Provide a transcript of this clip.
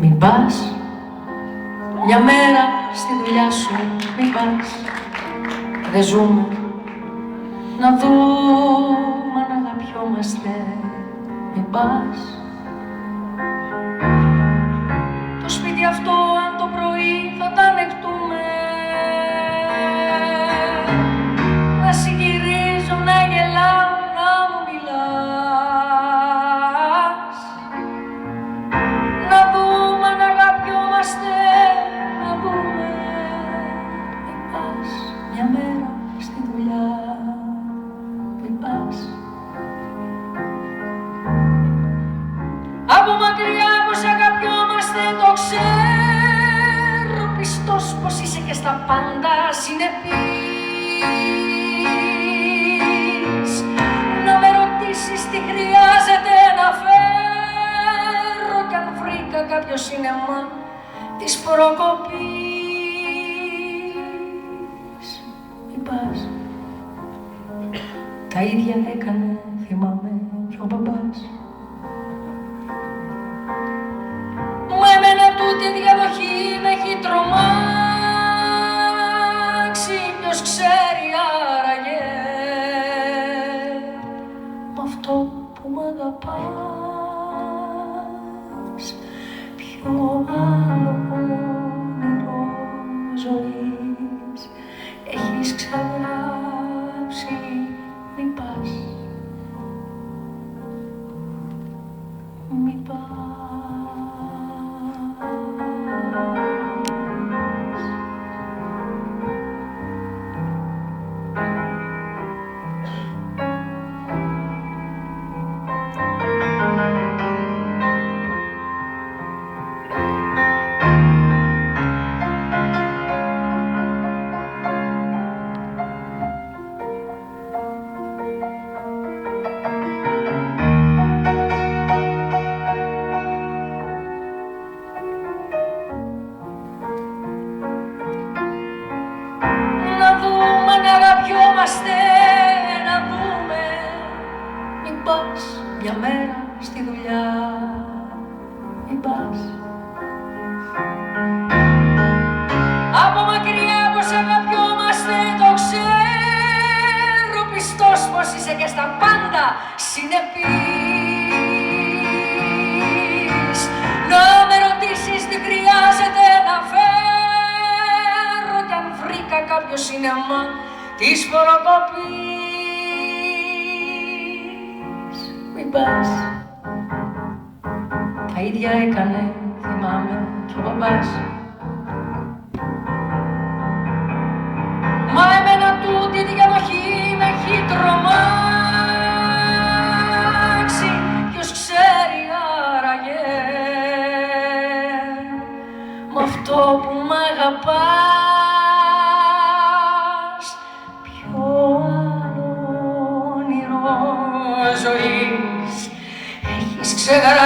Μην πας μια μέρα στη δουλειά σου, μην πας. Δεν ζούμε να δούμε αν αγαπιόμαστε. Μην πας. Το σπίτι αυτό αν το πρωί θα τα ανεχτούμε. Να συγκυρίζω, να γελάω, να μου μιλάς. Να δούμε αν αγαπιόμαστε, να δούμε. Μην πας μια μέρα στη δουλειά, μην πας. Από μακριά πως αγαπιόμαστε το ξέρω, πιστός πως είσαι και στα πάντα συνεπής. Να με ρωτήσεις τι χρειάζεται να φέρω κι αν βρήκα κάποιο σινεμά της προκοπής. Μην πας. Τα ίδια έκανε, θυμάμαι, κι ο μπαμπάς. Μα εμένα τούτη διαδοχή με έχει τρομάξει. Ποιος ξέρει άραγε μ' αυτό που μ' αγαπάς. Ποιο άλλο όνειρο ζωής έχεις ξεγράψει. Μην πας, μην πας. Μια μέρα στη δουλειά, μην πας. Από μακριά πως αγαπιόμαστε το ξέρω, πιστός πως είσαι και στα πάντα συνεπής. Να με ρωτήσεις τι χρειάζεται να φέρω κι αν βρήκα κάποιο σινεμά της προκοπής. Μην πας. Τα ίδια έκανε, θυμάμαι, κι ο μπαμπάς. Μα εμένα τούτη διαδοχή με έχει τρομάξει. Ποιος ξέρει άραγε μ' αυτό που μ' αγαπάς. Ποιο άλλο όνειρο ζωής έχεις ξεγράψει.